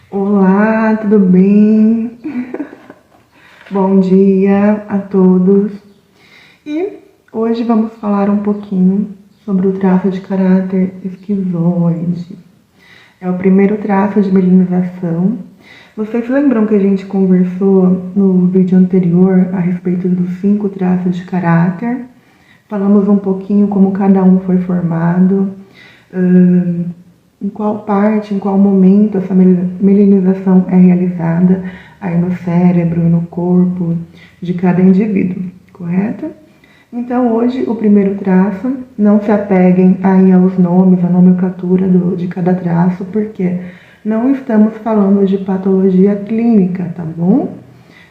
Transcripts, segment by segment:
Olá, tudo bem? Bom dia a todos. E hoje vamos falar um pouquinho sobre o traço de caráter esquizoide. É o primeiro traço de melinização. Vocês lembram que a gente conversou no vídeo anterior a respeito dos 5 traços de caráter? Falamos um pouquinho como cada um foi formado, em qual parte, em qual momento essa melinização é realizada aí no cérebro e no corpo de cada indivíduo, correto? Então hoje o primeiro traço, não se apeguem aí aos nomes, à nomenclatura de cada traço, porque não estamos falando de patologia clínica, tá bom?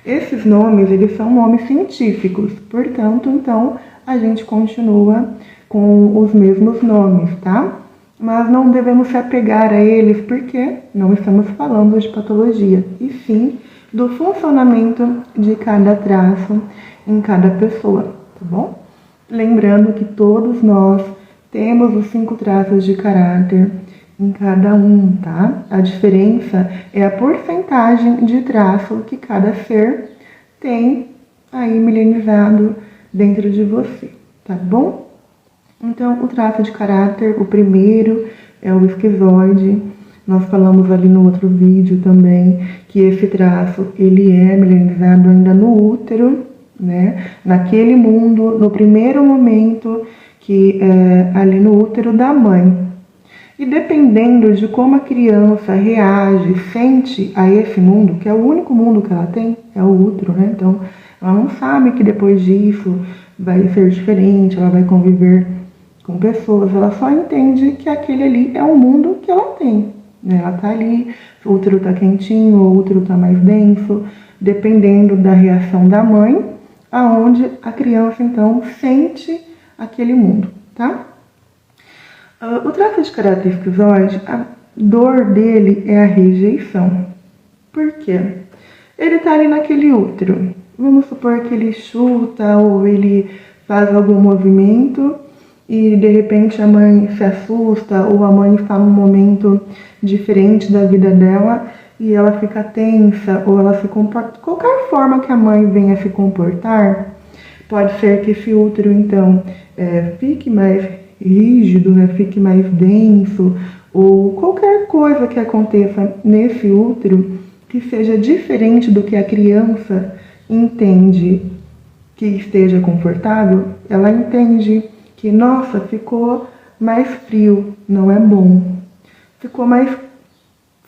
Esses nomes, eles são nomes científicos, portanto, então a gente continua com os mesmos nomes, tá? Mas não devemos se apegar a eles porque não estamos falando de patologia, e sim do funcionamento de cada traço em cada pessoa, tá bom? Lembrando que todos nós temos os 5 traços de caráter em cada um, tá? A diferença é a porcentagem de traço que cada ser tem aí milenizado dentro de você, tá bom? Então, o traço de caráter, o primeiro é o esquizoide. Nós falamos ali no outro vídeo também que esse traço, ele é milenizado ainda no útero, né? Naquele mundo, no primeiro momento que é ali no útero da mãe. E dependendo de como a criança reage, sente a esse mundo, que é o único mundo que ela tem, é o útero, né? Então, ela não sabe que depois disso vai ser diferente, ela vai conviver com pessoas, ela só entende que aquele ali é o mundo que ela tem, né? Ela tá ali, o útero tá quentinho, o útero tá mais denso, dependendo da reação da mãe, aonde a criança então sente aquele mundo, tá? O traço de caráter esquizoide, a dor dele é a rejeição. Por quê? Ele tá ali naquele útero. Vamos supor que ele chuta ou ele faz algum movimento e de repente a mãe se assusta ou a mãe está num momento diferente da vida dela e ela fica tensa ou ela se comporta. Qualquer forma que a mãe venha se comportar, pode ser que esse útero então fique mais rígido, né, fique mais denso, ou qualquer coisa que aconteça nesse útero que seja diferente do que a criança entende que esteja confortável, ela entende que, nossa, ficou mais frio, não é bom. Ficou mais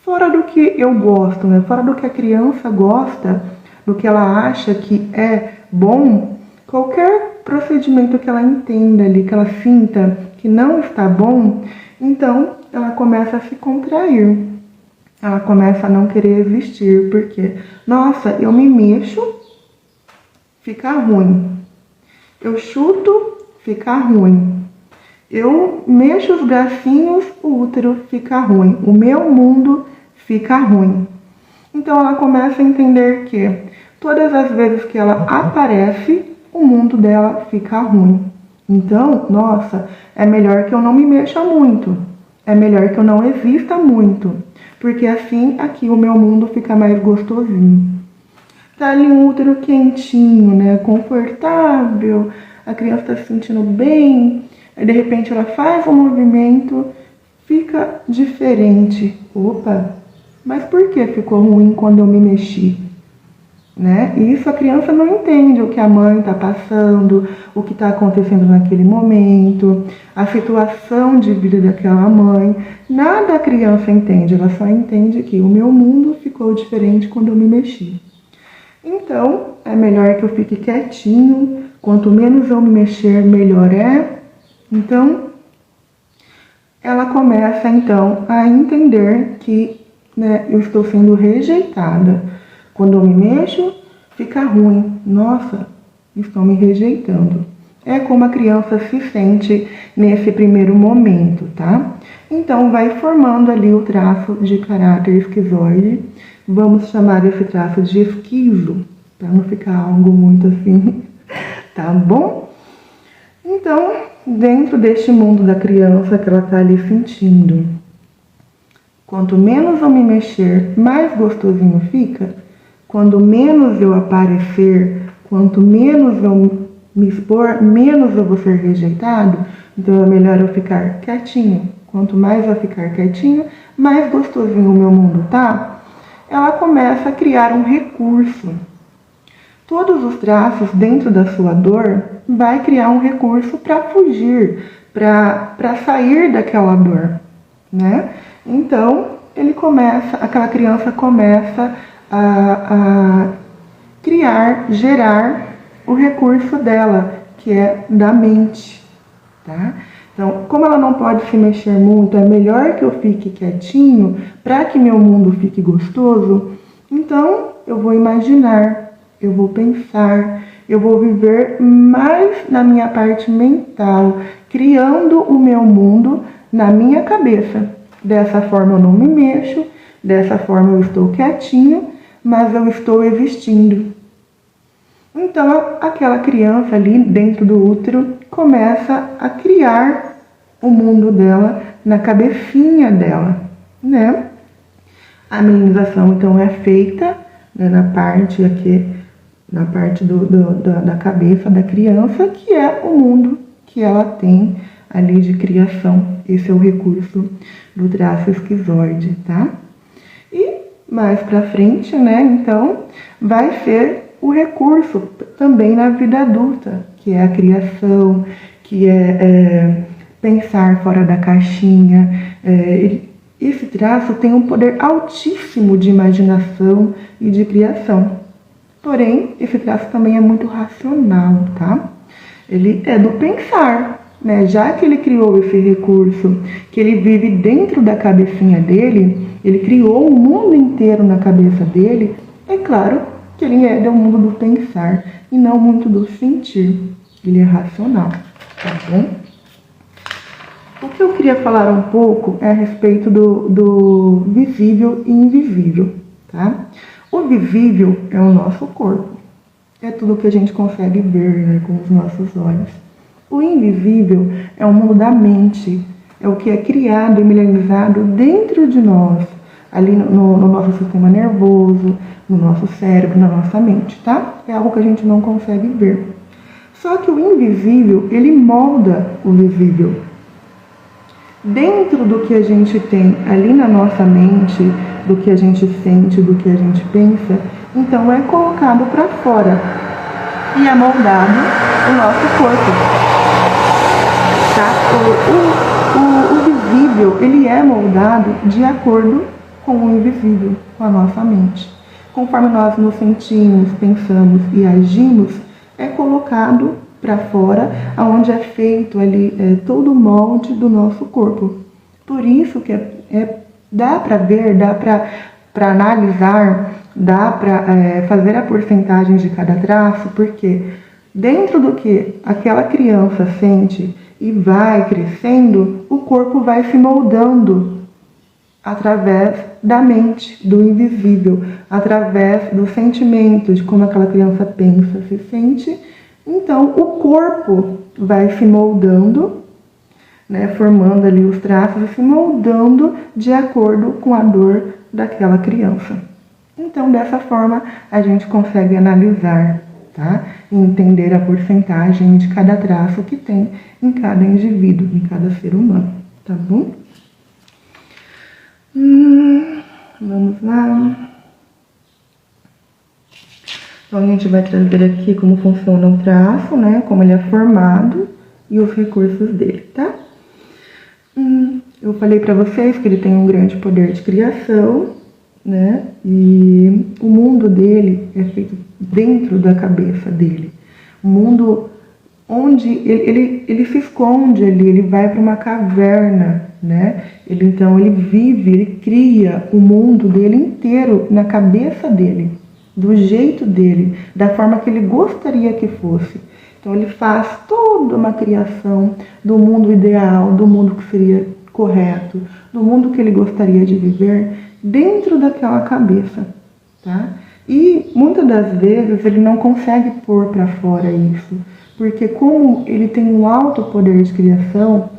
fora do que eu gosto, né? Fora do que a criança gosta, do que ela acha que é bom. Qualquer procedimento que ela entenda ali, que ela sinta que não está bom, então ela começa a se contrair. Ela começa a não querer existir, porque, nossa, eu me mexo, fica ruim. Eu chuto, fica ruim. Eu mexo os bracinhos, o útero fica ruim. O meu mundo fica ruim. Então ela começa a entender que todas as vezes que ela aparece, o mundo dela fica ruim. Então, nossa, é melhor que eu não me mexa muito. É melhor que eu não exista muito. Porque assim aqui o meu mundo fica mais gostosinho. Tá ali um útero quentinho, né? Confortável. A criança tá se sentindo bem. Aí de repente ela faz um movimento, fica diferente. Opa, mas por que ficou ruim quando eu me mexi? Né? E isso a criança não entende o que a mãe está passando, o que está acontecendo naquele momento, a situação de vida daquela mãe. Nada a criança entende, ela só entende que o meu mundo ficou diferente quando eu me mexi. Então, é melhor que eu fique quietinho, quanto menos eu me mexer, melhor é. Então, ela começa então a entender que, né, eu estou sendo rejeitada. Quando eu me mexo, fica ruim. Nossa, estão me rejeitando. É como a criança se sente nesse primeiro momento, tá? Então, vai formando ali o traço de caráter esquizoide. Vamos chamar esse traço de esquizo, para não ficar algo muito assim, tá bom? Então, dentro deste mundo da criança que ela tá ali sentindo, quanto menos eu me mexer, mais gostosinho fica. Quando menos eu aparecer, quanto menos eu me expor, menos eu vou ser rejeitado. Então é melhor eu ficar quietinho. Quanto mais eu ficar quietinho, mais gostosinho o meu mundo tá. Ela começa a criar um recurso. Todos os traços dentro da sua dor vai criar um recurso para fugir, para sair daquela dor, né? Então aquela criança começa a criar, gerar o recurso dela, que é da mente, tá? Então, como ela não pode se mexer muito, é melhor que eu fique quietinho para que meu mundo fique gostoso. Então, eu vou imaginar, eu vou pensar, eu vou viver mais na minha parte mental, criando o meu mundo na minha cabeça. Dessa forma eu não me mexo, dessa forma eu estou quietinho, mas eu estou existindo. Então, aquela criança ali dentro do útero começa a criar o mundo dela na cabecinha dela, né? A melinização, então, é feita, né, na parte da cabeça da criança, que é o mundo que ela tem ali de criação. Esse é o recurso do traço esquizoide, tá? E mais pra frente, né, então, vai ser o recurso também na vida adulta, que é a criação, que é pensar fora da caixinha. Esse traço tem um poder altíssimo de imaginação e de criação. Porém, esse traço também é muito racional, tá? Ele é do pensar, né? Já que ele criou esse recurso, que ele vive dentro da cabecinha dele, ele criou o mundo inteiro na cabeça dele, é claro que ele é do mundo do pensar e não muito do sentir. Ele é racional, tá bom? O que eu queria falar um pouco é a respeito do visível e invisível, tá? O visível é o nosso corpo. É tudo que a gente consegue ver, né, com os nossos olhos. O invisível é o mundo da mente. É o que é criado e milenizado dentro de nós, ali no nosso sistema nervoso, no nosso cérebro, na nossa mente, tá? É algo que a gente não consegue ver. Só que o invisível, ele molda o visível. Dentro do que a gente tem ali na nossa mente, do que a gente sente, do que a gente pensa, então é colocado para fora e é moldado o nosso corpo, tá? O visível, ele é moldado de acordo com o invisível, com a nossa mente. Conforme nós nos sentimos, pensamos e agimos, é colocado para fora, onde é feito ali todo o molde do nosso corpo. Por isso que dá para ver, dá para analisar, dá para fazer a porcentagem de cada traço, porque dentro do que aquela criança sente e vai crescendo, o corpo vai se moldando através da mente, do invisível, através do sentimento, de como aquela criança pensa, se sente. Então, o corpo vai se moldando, né, formando ali os traços e se moldando de acordo com a dor daquela criança. Então, dessa forma, a gente consegue analisar, tá? E entender a porcentagem de cada traço que tem em cada indivíduo, em cada ser humano, tá bom? Vamos lá. Então, a gente vai trazer aqui como funciona o traço, né? Como ele é formado e os recursos dele, tá? Eu falei para vocês que ele tem um grande poder de criação, né? E o mundo dele é feito dentro da cabeça dele. O mundo onde ele se esconde ali, ele vai para uma caverna, né? Então ele vive, ele cria o mundo dele inteiro na cabeça dele, do jeito dele, da forma que ele gostaria que fosse. Então ele faz toda uma criação do mundo ideal, do mundo que seria correto, do mundo que ele gostaria de viver dentro daquela cabeça, tá? E muitas das vezes ele não consegue pôr para fora isso, porque como ele tem um alto poder de criação,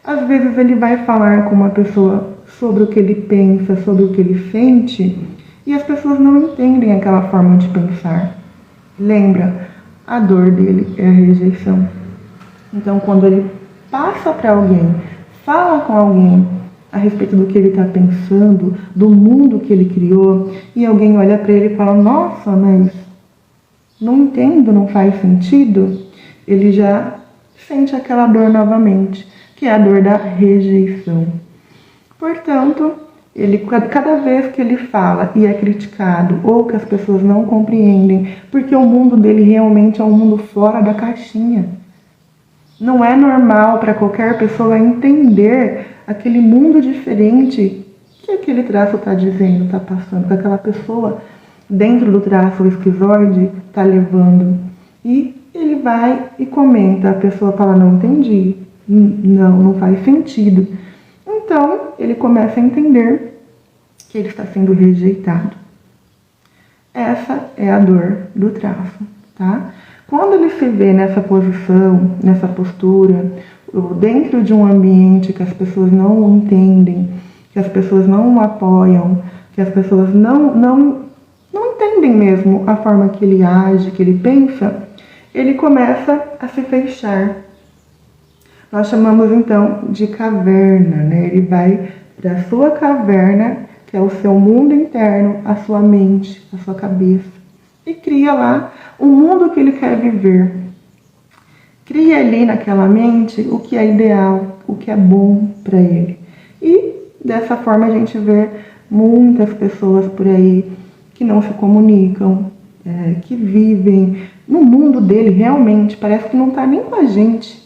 às vezes ele vai falar com uma pessoa sobre o que ele pensa, sobre o que ele sente, e as pessoas não entendem aquela forma de pensar. Lembra, a dor dele é a rejeição. Então, quando ele passa para alguém, fala com alguém a respeito do que ele está pensando, do mundo que ele criou, e alguém olha para ele e fala, nossa, mas não entendo, não faz sentido, ele já sente aquela dor novamente, que é a dor da rejeição. Portanto, ele, cada vez que ele fala e é criticado, ou que as pessoas não compreendem, porque o mundo dele realmente é um mundo fora da caixinha. Não é normal para qualquer pessoa entender aquele mundo diferente que aquele traço está dizendo, está passando, que aquela pessoa dentro do traço esquizoide está levando. E ele vai e comenta, a pessoa fala, não entendi, não faz sentido. Então, ele começa a entender que ele está sendo rejeitado. Essa é a dor do traço, tá? Quando ele se vê nessa posição, nessa postura, dentro de um ambiente que as pessoas não o entendem, que as pessoas não o apoiam, que as pessoas não entendem mesmo a forma que ele age, que ele pensa, ele começa a se fechar. Nós chamamos então de caverna, né? Ele vai para a sua caverna, que é o seu mundo interno, a sua mente, a sua cabeça, e cria lá o mundo que ele quer viver. Cria ali naquela mente o que é ideal, o que é bom para ele. E dessa forma a gente vê muitas pessoas por aí que não se comunicam, que vivem no mundo dele realmente, parece que não está nem com a gente,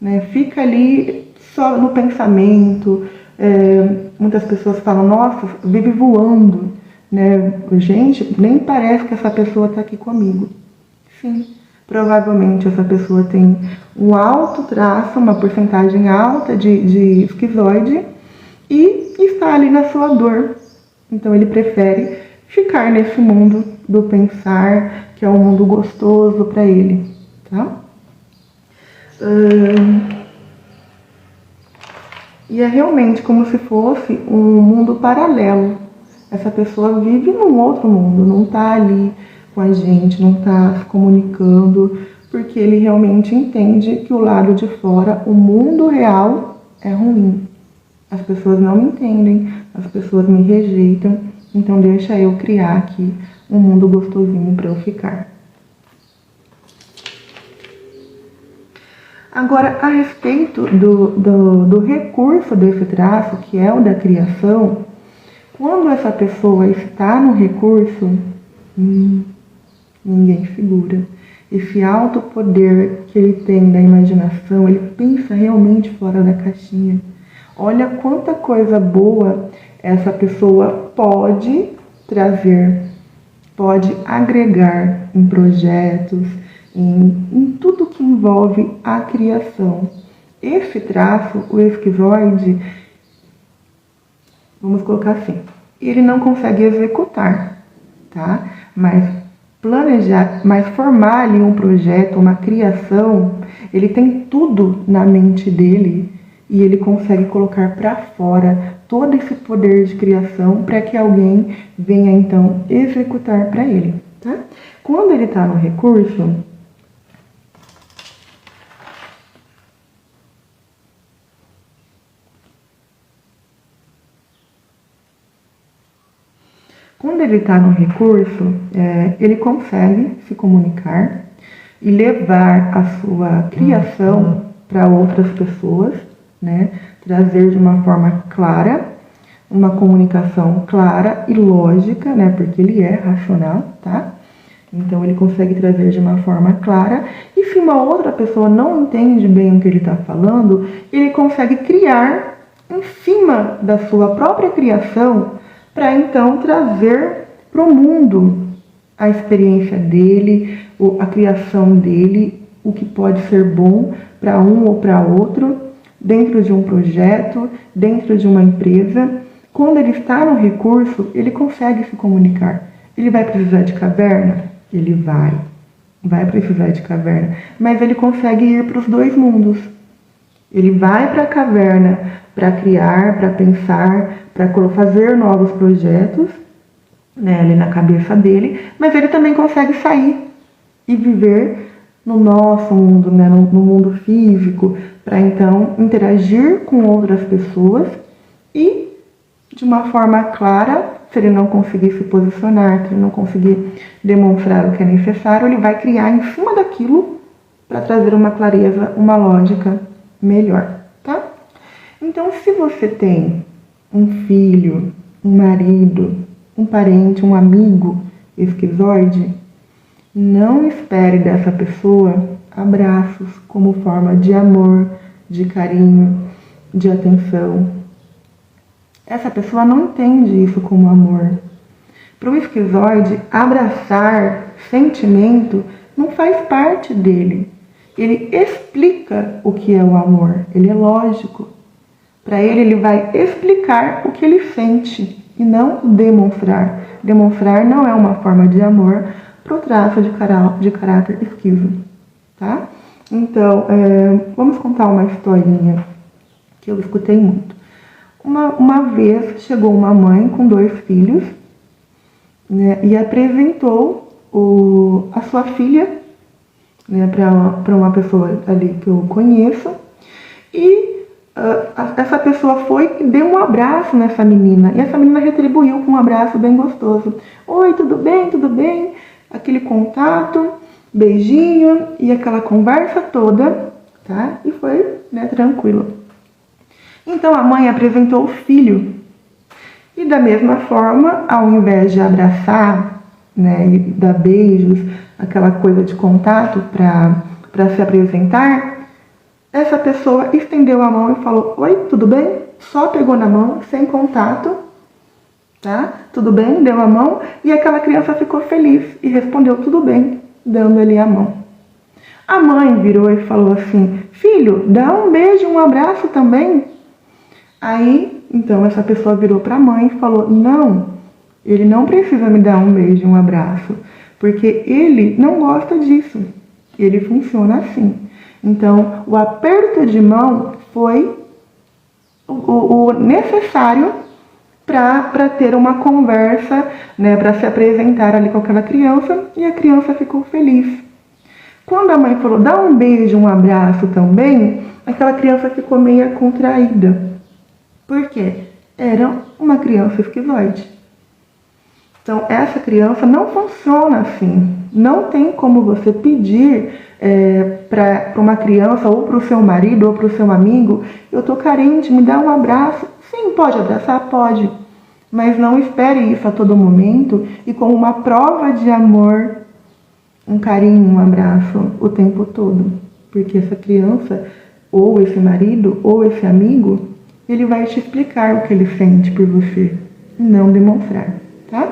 né? Fica ali só no pensamento. Muitas pessoas falam, nossa, vive voando, né? Gente, nem parece que essa pessoa está aqui comigo. Sim, provavelmente essa pessoa tem um alto traço, uma porcentagem alta de esquizoide e está ali na sua dor. Então ele prefere ficar nesse mundo do pensar, que é um mundo gostoso para ele, tá? E é realmente como se fosse um mundo paralelo. Essa pessoa vive num outro mundo, não está ali com a gente, não está se comunicando, porque ele realmente entende que o lado de fora, o mundo real, é ruim. As pessoas não me entendem, as pessoas me rejeitam, então deixa eu criar aqui um mundo gostosinho para eu ficar. Agora, a respeito do recurso desse traço, que é o da criação, quando essa pessoa está no recurso, ninguém segura. Esse alto poder que ele tem da imaginação, ele pensa realmente fora da caixinha. Olha quanta coisa boa essa pessoa pode trazer, pode agregar em projetos, em tudo que envolve a criação. Esse traço, o esquizoide, vamos colocar assim, ele não consegue executar, tá? Mas planejar, mas formar ali um projeto, uma criação, ele tem tudo na mente dele e ele consegue colocar para fora todo esse poder de criação para que alguém venha então executar para ele, tá? Quando ele está no recurso, ele consegue se comunicar e levar a sua criação para outras pessoas, né? Trazer de uma forma clara, uma comunicação clara e lógica, né? Porque ele é racional, tá? Então ele consegue trazer de uma forma clara, e se uma outra pessoa não entende bem o que ele está falando, ele consegue criar em cima da sua própria criação, para então trazer para o mundo a experiência dele, a criação dele, o que pode ser bom para um ou para outro, dentro de um projeto, dentro de uma empresa. Quando ele está no recurso, ele consegue se comunicar. Ele vai precisar de caverna? Ele vai precisar de caverna, mas ele consegue ir para os dois mundos. Ele vai para a caverna para criar, para pensar, para fazer novos projetos, né, ali na cabeça dele, mas ele também consegue sair e viver no nosso mundo, né, no mundo físico, para então interagir com outras pessoas e, de uma forma clara, se ele não conseguir se posicionar, se ele não conseguir demonstrar o que é necessário, ele vai criar em cima daquilo para trazer uma clareza, uma lógica melhor, tá? Então, se você tem um filho, um marido, um parente, um amigo esquizoide, não espere dessa pessoa abraços como forma de amor, de carinho, de atenção. Essa pessoa não entende isso como amor. Para o esquizoide, abraçar sentimento não faz parte dele. Ele explica o que é o amor, ele é lógico. Para ele vai explicar o que ele sente e não demonstrar. Demonstrar não é uma forma de amor para o traço de caráter esquizo, tá? Então, vamos contar uma historinha que eu escutei muito. Uma vez chegou uma mãe com 2 filhos, né, e apresentou a sua filha, né, para uma pessoa ali que eu conheço, e essa pessoa foi e deu um abraço nessa menina, e essa menina retribuiu com um abraço bem gostoso. Oi, tudo bem? Tudo bem? Aquele contato, beijinho e aquela conversa toda, tá? E foi, né, tranquilo. Então a mãe apresentou o filho. E da mesma forma, ao invés de abraçar, né, e dar beijos, aquela coisa de contato para se apresentar, essa pessoa estendeu a mão e falou: oi, tudo bem? Só pegou na mão, sem contato, tá? Tudo bem? Deu a mão e aquela criança ficou feliz e respondeu tudo bem, dando ali a mão. A mãe virou e falou assim: filho, dá um beijo, um abraço também. Aí, então, essa pessoa virou para a mãe e falou: não, ele não precisa me dar um beijo, um abraço, porque ele não gosta disso. Ele funciona assim. Então, o aperto de mão foi o necessário para ter uma conversa, né, para se apresentar ali com aquela criança, e a criança ficou feliz. Quando a mãe falou: dá um beijo, um abraço também, aquela criança ficou meio contraída. Por quê? Era uma criança esquizoide. Então, essa criança não funciona assim. Não tem como você pedir para uma criança, ou para o seu marido, ou para o seu amigo: eu tô carente, me dá um abraço. Sim, pode abraçar? Pode. Mas não espere isso a todo momento e como uma prova de amor, um carinho, um abraço o tempo todo. Porque essa criança, ou esse marido, ou esse amigo, ele vai te explicar o que ele sente por você, não demonstrar, tá?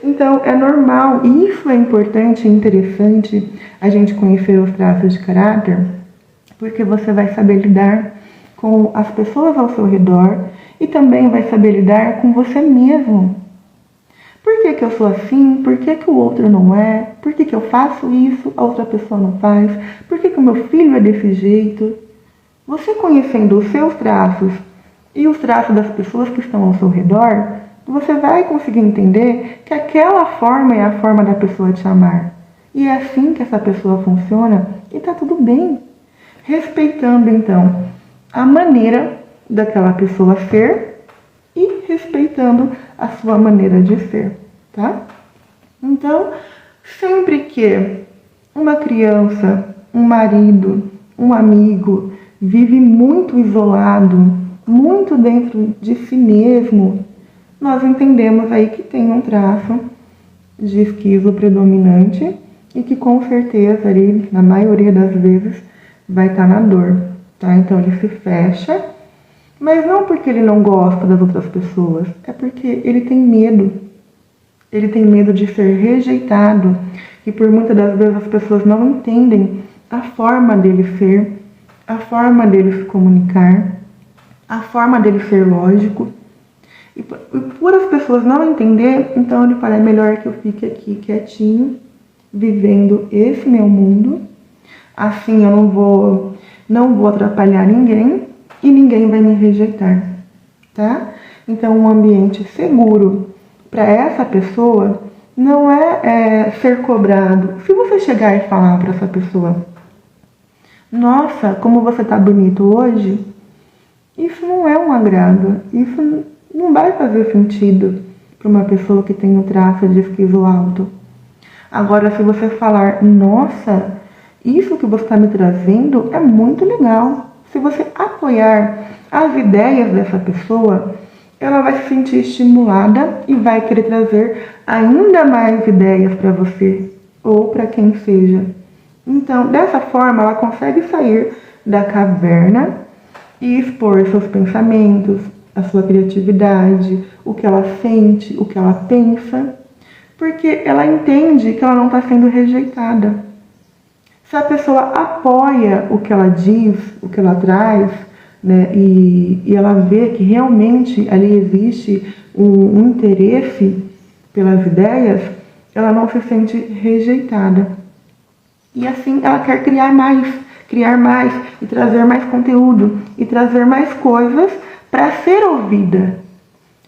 Então, é normal, e isso é importante e interessante a gente conhecer os traços de caráter, porque você vai saber lidar com as pessoas ao seu redor e também vai saber lidar com você mesmo. Por que eu sou assim? Por que o outro não é? Por que eu faço isso, a outra pessoa não faz? Por que o meu filho é desse jeito? Você conhecendo os seus traços e os traços das pessoas que estão ao seu redor, você vai conseguir entender que aquela forma é a forma da pessoa te amar. E é assim que essa pessoa funciona e tá tudo bem. Respeitando, então, a maneira daquela pessoa ser e respeitando a sua maneira de ser, tá? Então, sempre que uma criança, um marido, um amigo vive muito isolado, muito dentro de si mesmo, nós entendemos aí que tem um traço de esquizo predominante e que com certeza ali, na maioria das vezes, vai estar na dor, tá? Então ele se fecha, mas não porque ele não gosta das outras pessoas, é porque ele tem medo. Ele tem medo de ser rejeitado e por muitas das vezes as pessoas não entendem a forma dele ser, a forma dele se comunicar, a forma dele ser lógico. E por as pessoas não entender, então ele fala: é melhor que eu fique aqui quietinho, vivendo esse meu mundo. Assim eu não vou não vou atrapalhar ninguém e ninguém vai me rejeitar, tá? Então, um ambiente seguro para essa pessoa não é ser cobrado. Se você chegar e falar para essa pessoa: nossa, como você tá bonito hoje, isso não é um agrado. Isso não vai fazer sentido para uma pessoa que tem um traço de esquizo alto. Agora, se você falar: nossa, isso que você está me trazendo é muito legal. Se você apoiar as ideias dessa pessoa, ela vai se sentir estimulada e vai querer trazer ainda mais ideias para você ou para quem seja. Então, dessa forma, ela consegue sair da caverna e expor seus pensamentos, a sua criatividade, o que ela sente, o que ela pensa, porque ela entende que ela não está sendo rejeitada. Se a pessoa apoia o que ela diz, o que ela traz, né, e ela vê que realmente ali existe um interesse pelas ideias, ela não se sente rejeitada. E assim ela quer criar mais e trazer mais conteúdo e trazer mais coisas para ser ouvida,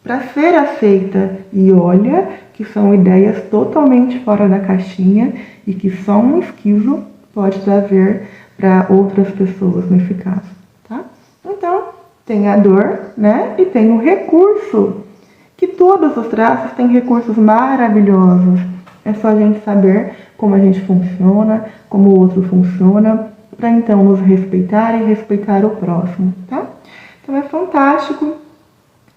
para ser aceita. E olha que são ideias totalmente fora da caixinha e que só um esquizo pode trazer para outras pessoas nesse caso, tá? Então, tem a dor, né? E tem o recurso, que todos os traços têm recursos maravilhosos. É só a gente saber como a gente funciona, como o outro funciona, para então nos respeitar e respeitar o próximo, tá? Então é fantástico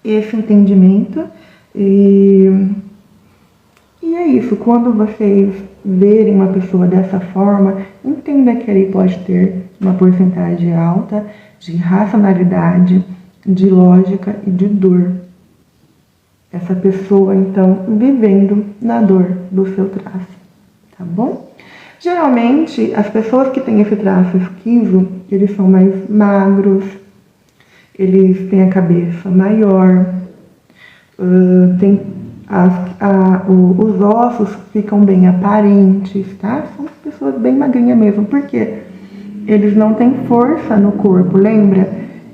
esse entendimento e é isso. Quando vocês verem uma pessoa dessa forma, entenda que ele pode ter uma porcentagem alta de racionalidade, de lógica e de dor. Essa pessoa, então, vivendo na dor do seu traço, tá bom? Geralmente, as pessoas que têm esse traço esquizo, eles são mais magros, eles têm a cabeça maior, os ossos ficam bem aparentes, tá? São pessoas bem magrinhas mesmo, porque eles não têm força no corpo, lembra?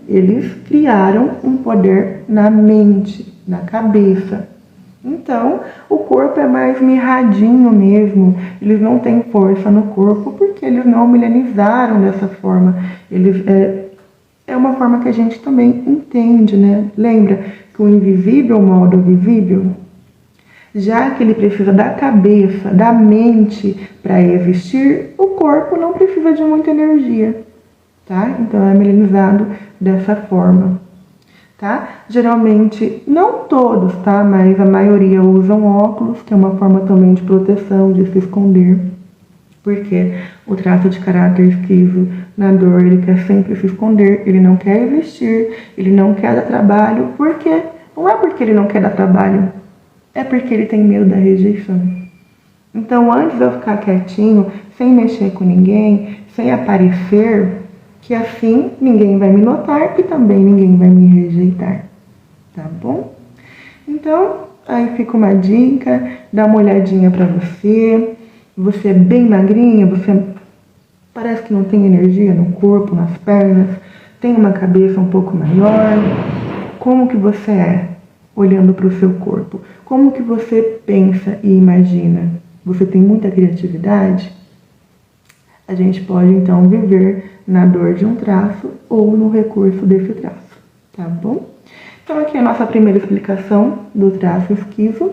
Eles criaram um poder na mente, na cabeça. Então, o corpo é mais mirradinho mesmo. Eles não têm força no corpo porque eles não milenizaram dessa forma. É uma forma que a gente também entende, né? Lembra que o invisível molda o visível? Já que ele precisa da cabeça, da mente para existir, o corpo não precisa de muita energia, tá? Então é milenizado dessa forma, tá? Geralmente, não todos, tá? Mas a maioria usam óculos, que é uma forma também de proteção, de se esconder. Porque o traço de caráter esquizo na dor, ele quer sempre se esconder, ele não quer existir, ele não quer dar trabalho. Por quê? Não é porque ele não quer dar trabalho, é porque ele tem medo da rejeição. Então, antes de eu ficar quietinho, sem mexer com ninguém, sem aparecer, que assim ninguém vai me notar e também ninguém vai me rejeitar, tá bom? Então, aí fica uma dica, dá uma olhadinha pra você. Você é bem magrinha, você parece que não tem energia no corpo, nas pernas, tem uma cabeça um pouco maior. Como que você é olhando para o seu corpo? Como que você pensa e imagina? Você tem muita criatividade? A gente pode então viver na dor de um traço ou no recurso desse traço, tá bom? Então aqui é a nossa primeira explicação do traço esquizo.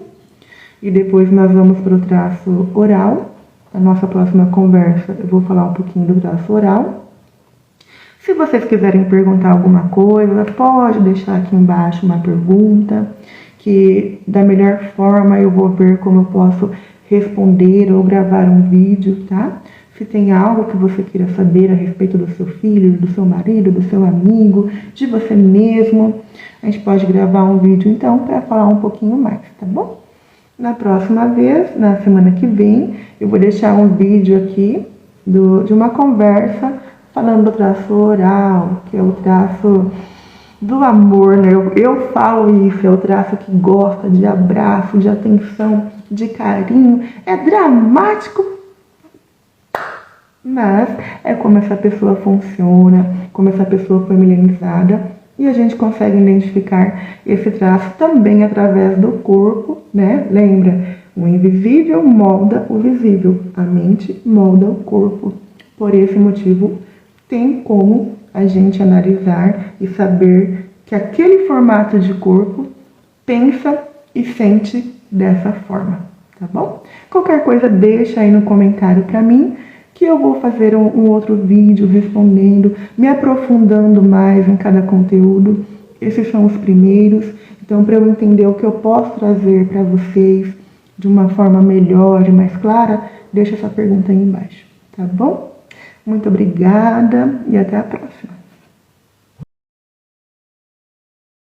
E depois nós vamos para o traço oral. Na nossa próxima conversa eu vou falar um pouquinho do traço oral. Se vocês quiserem perguntar alguma coisa, pode deixar aqui embaixo uma pergunta, que da melhor forma eu vou ver como eu posso responder ou gravar um vídeo, tá? Se tem algo que você queira saber a respeito do seu filho, do seu marido, do seu amigo, de você mesmo, a gente pode gravar um vídeo então para falar um pouquinho mais, tá bom? Na próxima vez, na semana que vem, eu vou deixar um vídeo aqui de uma conversa falando do traço oral, que é o traço do amor, né? Eu falo isso, é o traço que gosta de abraço, de atenção, de carinho. É dramático, mas é como essa pessoa funciona, como essa pessoa foi milenizada, e a gente consegue identificar esse traço também através do corpo, né? Lembra, o invisível molda o visível, a mente molda o corpo. Por esse motivo, tem como a gente analisar e saber que aquele formato de corpo pensa e sente dessa forma, tá bom? Qualquer coisa deixa aí no comentário para mim, que eu vou fazer um outro vídeo respondendo, me aprofundando mais em cada conteúdo. Esses são os primeiros, então para eu entender o que eu posso trazer para vocês de uma forma melhor e mais clara, deixa essa pergunta aí embaixo, tá bom? Muito obrigada e até a próxima.